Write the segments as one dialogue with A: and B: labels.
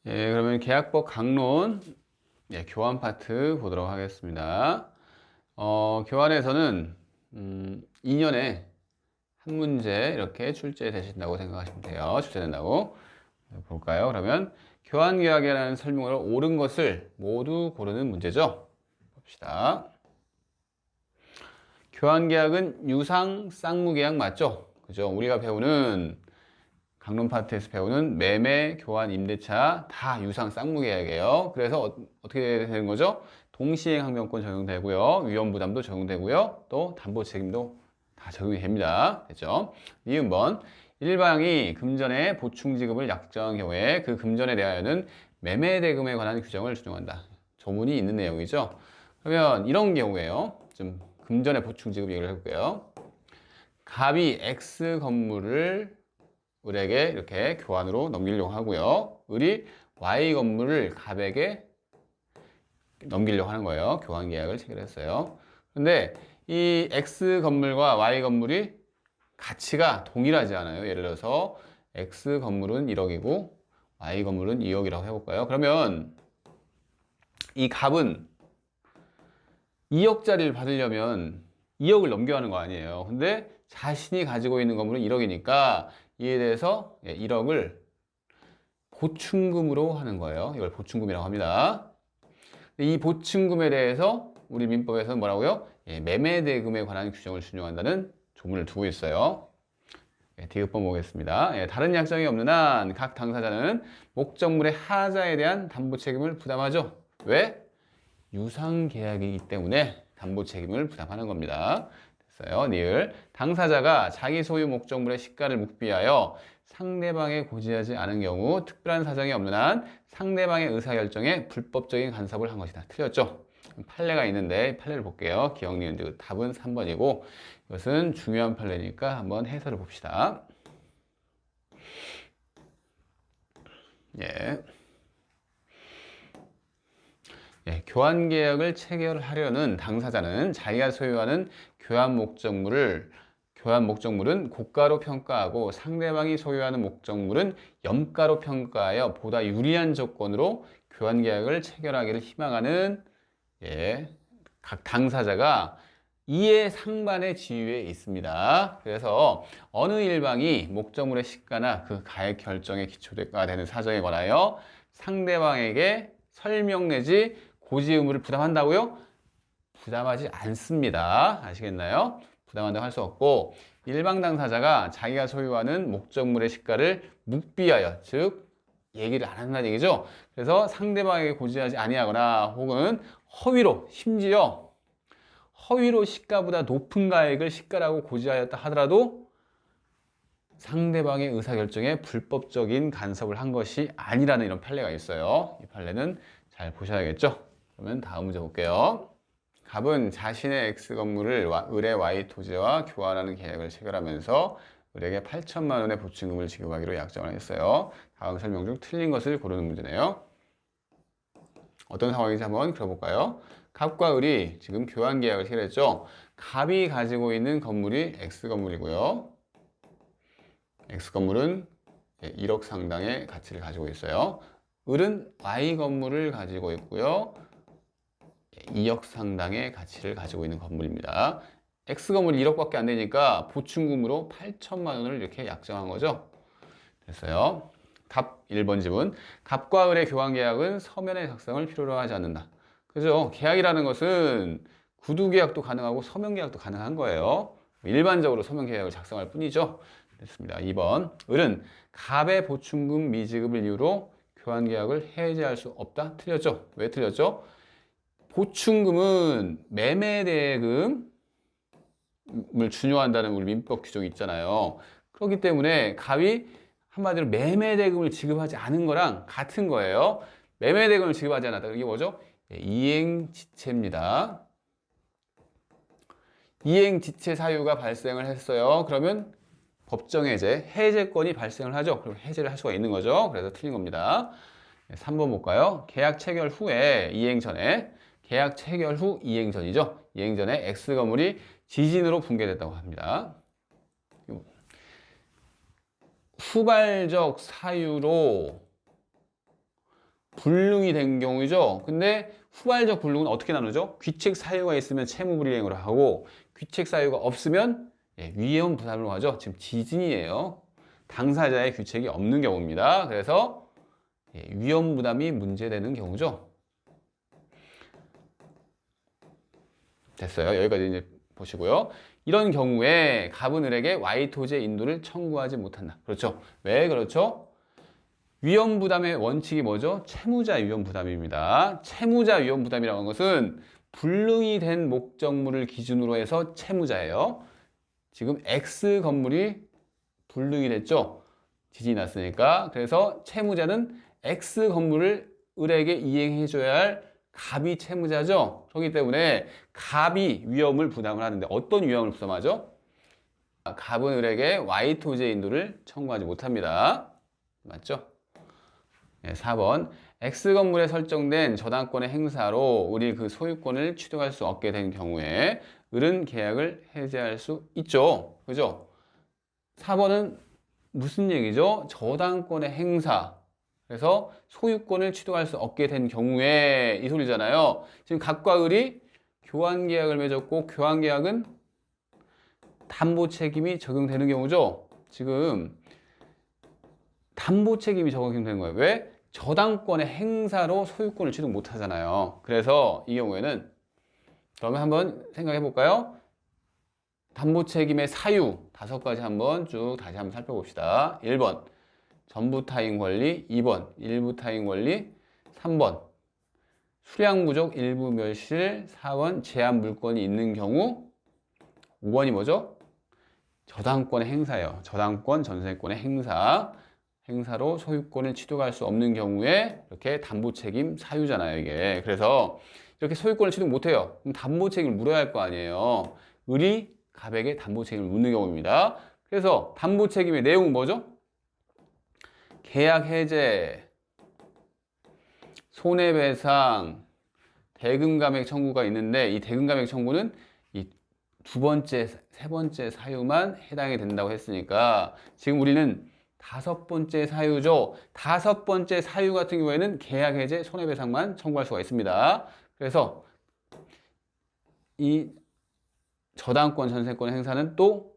A: 예, 그러면 계약법 강론, 교환 파트 보도록 하겠습니다. 교환에서는 2년에 한 문제 이렇게 출제되신다고 생각하시면 돼요. 출제된다고. 볼까요? 그러면 교환 계약이라는 설명을 옳은 것을 모두 고르는 문제죠. 봅시다. 교환 계약은 유상 쌍무 계약 맞죠? 그죠? 우리가 배우는 강론 파트에서 배우는 매매, 교환, 임대차 다 유상 쌍무 계약이에요. 그래서 어떻게 되는 거죠? 동시행 항변권 적용되고요. 위험 부담도 적용되고요. 또 담보 책임도 다 적용이 됩니다. 됐죠? 니은번 일방이 금전의 보충 지급을 약정한 경우에 그 금전에 대하여는 매매 대금에 관한 규정을 준용한다. 조문이 있는 내용이죠. 그러면 이런 경우에요. 좀 금전의 보충 지급 얘기를 해볼게요. 갑이 X 건물을 을에게 이렇게 교환으로 넘기려고 하고요. 을이 Y 건물을 갑에게 넘기려고 하는 거예요. 교환 계약을 체결했어요. 근데 이 X 건물과 Y 건물이 가치가 동일하지 않아요. 예를 들어서 X 건물은 1억이고 Y 건물은 2억이라고 해볼까요? 그러면 이 갑은 2억짜리를 받으려면 2억을 넘겨야 하는 거 아니에요. 근데 자신이 가지고 있는 건물은 1억이니까 이에 대해서 1억을 보충금으로 하는 거예요. 이걸 보충금이라고 합니다. 이 보충금에 대해서 우리 민법에서는 뭐라고요? 매매대금에 관한 규정을 준용한다는 조문을 두고 있어요. 디귿번 보겠습니다. 다른 약정이 없는 한 각 당사자는 목적물의 하자에 대한 담보 책임을 부담하죠. 왜? 유상계약이기 때문에 담보 책임을 부담하는 겁니다. 됐어요. 니을. 당사자가 자기 소유 목적물의 시가를 묵비하여 상대방에 고지하지 않은 경우 특별한 사정이 없는 한 상대방의 의사결정에 불법적인 간섭을 한 것이다. 틀렸죠? 판례가 있는데 판례를 볼게요. 기억, 니은, 디귿. 답은 3번이고 이것은 중요한 판례니까 한번 해설을 봅시다. 예. 교환 계약을 체결하려는 당사자는 자기가 소유하는 교환 목적물은 고가로 평가하고 상대방이 소유하는 목적물은 염가로 평가하여 보다 유리한 조건으로 교환 계약을 체결하기를 희망하는 각 당사자가 이해 상반의 지위에 있습니다. 그래서 어느 일방이 목적물의 시가나 그 가액 결정의 기초가 되는 사정에 관하여 상대방에게 설명 내지 고지 의무를 부담한다고요? 부담하지 않습니다. 아시겠나요? 부담한다고 할 수 없고 일방 당사자가 자기가 소유하는 목적물의 시가를 묵비하여 즉 얘기를 안 한다는 얘기죠. 그래서 상대방에게 고지하지 아니하거나 혹은 심지어 허위로 시가보다 높은 가액을 시가라고 고지하였다 하더라도 상대방의 의사결정에 불법적인 간섭을 한 것이 아니라는 이런 판례가 있어요. 이 판례는 잘 보셔야겠죠? 그러면 다음 문제 볼게요. 갑은 자신의 X 건물을 을의 Y 토지와 교환하는 계약을 체결하면서 을에게 8천만 원의 보충금을 지급하기로 약정을 했어요. 다음 설명 중 틀린 것을 고르는 문제네요. 어떤 상황인지 한번 그려볼까요? 갑과 을이 지금 교환 계약을 체결했죠. 갑이 가지고 있는 건물이 X 건물이고요. X 건물은 1억 상당의 가치를 가지고 있어요. 을은 Y 건물을 가지고 있고요. 2억 상당의 가치를 가지고 있는 건물입니다. X 건물이 1억밖에 안 되니까 보충금으로 8천만 원을 이렇게 약정한 거죠. 됐어요. 답 1번 지문. 갑과 을의 교환 계약은 서면의 작성을 필요로 하지 않는다. 그죠? 계약이라는 것은 구두 계약도 가능하고 서면 계약도 가능한 거예요. 일반적으로 서면 계약을 작성할 뿐이죠. 됐습니다. 2번. 을은 갑의 보충금 미지급을 이유로 교환 계약을 해지할 수 없다. 틀렸죠? 왜 틀렸죠? 보충금은 매매대금을 준용한다는 우리 민법 규정이 있잖아요. 그렇기 때문에 갑이 한마디로 매매대금을 지급하지 않은 거랑 같은 거예요. 매매대금을 지급하지 않았다. 이게 뭐죠? 이행지체입니다. 이행지체 사유가 발생을 했어요. 그러면 법정해제, 해제권이 발생을 하죠. 그럼 해제를 할 수가 있는 거죠. 그래서 틀린 겁니다. 3번 볼까요? 계약 체결 후에 이행 전에 계약 체결 후 이행 전이죠. 이행 전에 X 건물이 지진으로 붕괴됐다고 합니다. 후발적 사유로 불능이 된 경우이죠. 근데 후발적 불능은 어떻게 나누죠? 귀책 사유가 있으면 채무 불이행으로 하고 귀책 사유가 없으면 위험 부담으로 하죠. 지금 지진이에요. 당사자의 귀책이 없는 경우입니다. 그래서 위험 부담이 문제되는 경우죠. 됐어요. 여기까지 이제 보시고요. 이런 경우에 갑은 을에게 Y 토지의 인도를 청구하지 못한다. 그렇죠? 왜 그렇죠? 위험 부담의 원칙이 뭐죠? 채무자 위험 부담입니다. 채무자 위험 부담이라는 것은 불능이 된 목적물을 기준으로 해서 채무자예요. 지금 X 건물이 불능이 됐죠? 지진이 났으니까. 그래서 채무자는 X 건물을 을에게 이행해 줘야 할 갑이 채무자죠. 그렇기 때문에 갑이 위험을 부담을 하는데 어떤 위험을 부담하죠? 갑은 을에게 Y 토지의 인도를 청구하지 못합니다. 맞죠? 4번 X 건물에 설정된 저당권의 행사로 을이 그 소유권을 취득할 수 없게 된 경우에 을은 계약을 해지할 수 있죠. 그죠? 4번은 무슨 얘기죠? 저당권의 행사. 그래서 소유권을 취득할 수 없게 된 경우에 이 소리잖아요. 지금 갑과 을이 교환계약을 맺었고 교환계약은 담보 책임이 적용되는 경우죠. 지금 담보 책임이 적용되는 거예요. 왜? 저당권의 행사로 소유권을 취득 못 하잖아요. 그래서 이 경우에는 그러면 한번 생각해 볼까요? 담보 책임의 사유 5가지 한번 쭉 다시 한번 살펴봅시다. 1번 전부 타인 권리, 2번 일부 타인 권리, 3번 수량 부족 일부 멸실, 4번 제한 물건이 있는 경우, 5번이 뭐죠? 저당권의 행사예요. 저당권, 전세권의 행사로 소유권을 취득할 수 없는 경우에 이렇게 담보 책임 사유잖아요, 이게. 그래서 이렇게 소유권을 취득 못 해요. 그럼 담보 책임을 물어야 할 거 아니에요. 을이 갑에게 담보 책임을 묻는 경우입니다. 그래서 담보 책임의 내용은 뭐죠? 계약 해제, 손해배상, 대금 감액 청구가 있는데 이 대금 감액 청구는 이 2번째, 3번째 사유만 해당이 된다고 했으니까 지금 우리는 5번째 사유죠. 5번째 사유 같은 경우에는 계약 해제, 손해배상만 청구할 수가 있습니다. 그래서 이 저당권, 전세권 행사는 또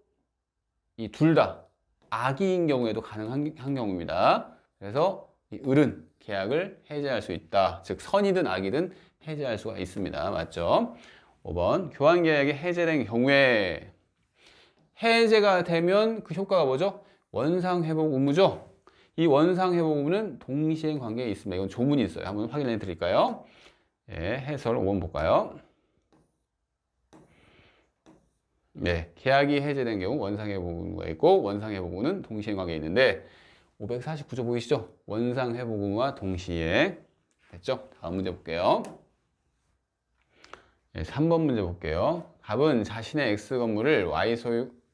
A: 이 둘 다 악의인 경우에도 가능한 경우입니다. 그래서 이 을은 계약을 해제할 수 있다. 즉 선이든 악이든 해제할 수가 있습니다. 맞죠? 5번 교환계약이 해제된 경우에 해제가 되면 그 효과가 뭐죠? 원상회복 의무죠? 이 원상회복 의무는 동시행 관계에 있습니다. 이건 조문이 있어요. 한번 확인해 드릴까요? 해설 5번 볼까요? 계약이 해제된 경우 원상회복 의무가 있고 원상회복 의무는 동시행 관계에 있는데 549조 보이시죠? 원상회복 의무와 동시행 됐죠? 다음 문제 볼게요. 3번 문제 볼게요. 갑은 자신의 X 건물을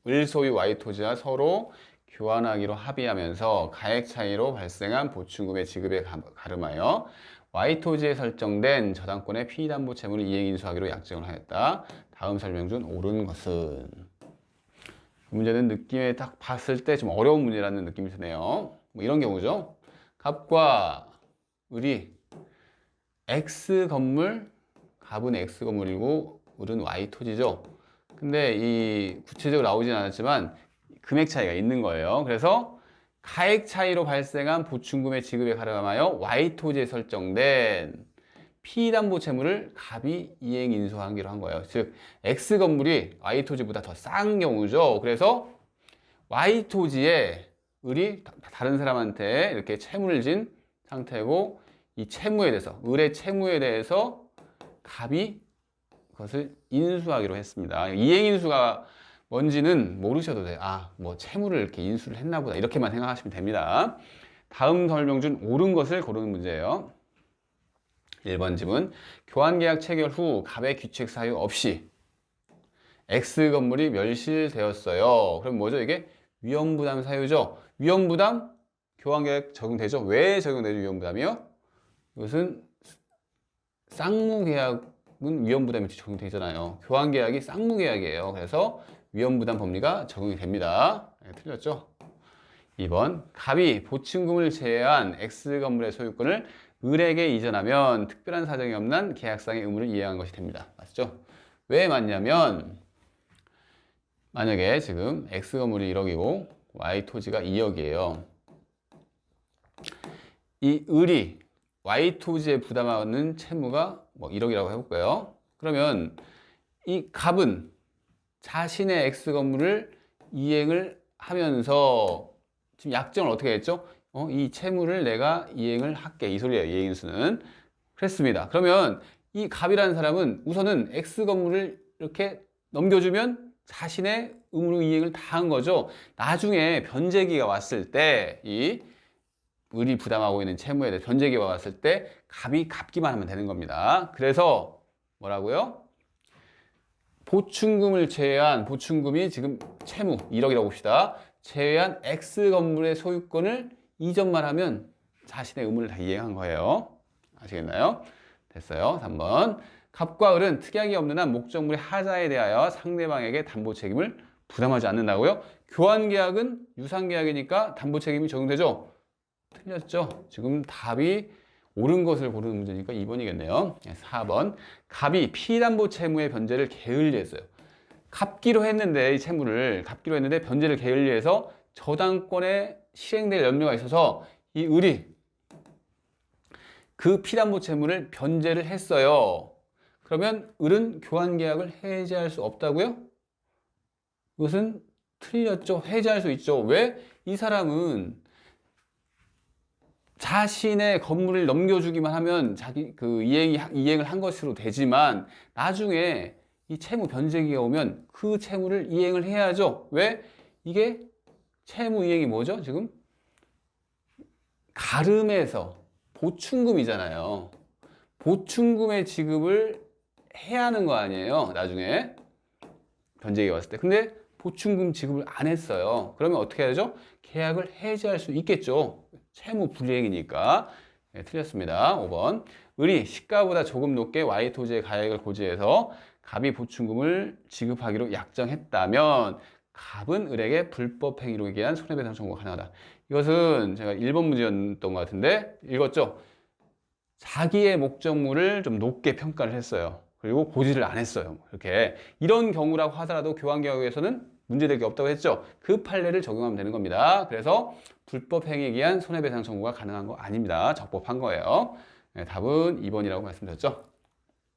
A: 을 소유 Y 토지와 서로 교환하기로 합의하면서 가액 차이로 발생한 보충금의 지급에 가름하여 Y 토지에 설정된 저당권의 피담보 채무를 이행 인수하기로 약정을 하였다. 다음 설명 중 옳은 것은? 이 문제는 느낌에 딱 봤을 때 좀 어려운 문제라는 느낌이 드네요. 뭐 이런 경우죠. 갑과 을이 X 건물, 갑은 X 건물이고 을은 Y 토지죠. 근데 이 구체적으로 나오진 않았지만 금액 차이가 있는 거예요. 그래서 가액 차이로 발생한 보충금의 지급에 가름하여 Y 토지에 설정된 피담보 채무를 갑이 이행 인수하기로 한 거예요. 즉 X 건물이 Y 토지보다 더 싼 경우죠. 그래서 Y 토지에 을이 다른 사람한테 이렇게 채무를 진 상태고 이 채무에 대해서 을의 채무에 대해서 갑이 그것을 인수하기로 했습니다. 이행 인수가 뭔지는 모르셔도 돼요. 뭐 채무를 이렇게 인수를 했나 보다 이렇게만 생각하시면 됩니다. 다음 설명 중 옳은 것을 고르는 문제예요. 1번 지문 교환계약 체결 후 갑의 귀책 사유 없이 X 건물이 멸실되었어요. 그럼 뭐죠? 이게 위험부담 사유죠. 위험부담 교환계약 적용되죠. 왜 적용되죠? 위험부담이요? 이것은 쌍무계약은 위험부담이 적용되잖아요. 교환계약이 쌍무계약이에요. 그래서 위험부담 법리가 적용이 됩니다. 틀렸죠? 2번 갑이 보충금을 제외한 X 건물의 소유권을 을에게 이전하면 특별한 사정이 없는 한 계약상의 의무를 이행한 것이 됩니다. 맞죠? 왜 맞냐면 만약에 지금 X 건물이 1억이고 Y 토지가 2억이에요. 이 을이 Y 토지에 부담하는 채무가 뭐 1억이라고 해볼까요? 그러면 이 갑은 자신의 X 건물을 이행을 하면서 지금 약정을 어떻게 했죠? 이 채무를 내가 이행을 할게. 이 소리예요. 이행인수는. 그랬습니다. 그러면 이 갑이라는 사람은 우선은 X 건물을 이렇게 넘겨주면 자신의 의무 이행을 다 한 거죠. 나중에 변제기가 왔을 때 이 을이 부담하고 있는 채무에 대해 변제기가 왔을 때 갑이 갚기만 하면 되는 겁니다. 그래서 뭐라고요? 보충금을 제외한 보충금이 지금 채무 1억이라고 봅시다. 제외한 X 건물의 소유권을 이전만 하면 자신의 의무를 다 이행한 거예요. 아시겠나요? 됐어요. 3번. 갑과 을은 특약이 없는 한 목적물의 하자에 대하여 상대방에게 담보 책임을 부담하지 않는다고요? 교환계약은 유상계약이니까 담보 책임이 적용되죠? 틀렸죠? 지금 답이 옳은 것을 고르는 문제니까 2번이겠네요. 4번. 갑이 피담보 채무의 변제를 게을리했어요. 갚기로 했는데 이 채무를 갚기로 했는데 변제를 게을리해서 저당권에 실행될 염려가 있어서 이 을이 그 피담보 채무를 변제를 했어요. 그러면 을은 교환계약을 해지할 수 없다고요? 이것은 틀렸죠. 해지할 수 있죠. 왜? 이 사람은 자신의 건물을 넘겨주기만 하면 자기 그 이행을 한 것으로 되지만 나중에 이 채무 변제기가 오면 그 채무를 이행을 해야죠. 왜? 이게 채무 이행이 뭐죠? 지금 가름에서 보충금이잖아요. 보충금의 지급을 해야 하는 거 아니에요. 나중에 변제기가 왔을 때. 근데 보충금 지급을 안 했어요. 그러면 어떻게 해야죠? 계약을 해지할 수 있겠죠. 채무 불이행이니까. 네, 틀렸습니다. 5번. 을이 시가보다 조금 높게 Y 토지의 가액을 고지해서 갑이 보충금을 지급하기로 약정했다면 갑은 을에게 불법 행위로 의한 손해배상 청구가 가능하다. 이것은 제가 1번 문제였던 것 같은데 읽었죠? 자기의 목적물을 좀 높게 평가를 했어요. 그리고 고지를 안 했어요. 이렇게 이런 경우라고 하더라도 교환계약에서는 문제될 게 없다고 했죠. 그 판례를 적용하면 되는 겁니다. 그래서 불법 행위에 의한 손해배상 청구가 가능한 거 아닙니다. 적법한 거예요. 네, 답은 2번이라고 말씀드렸죠.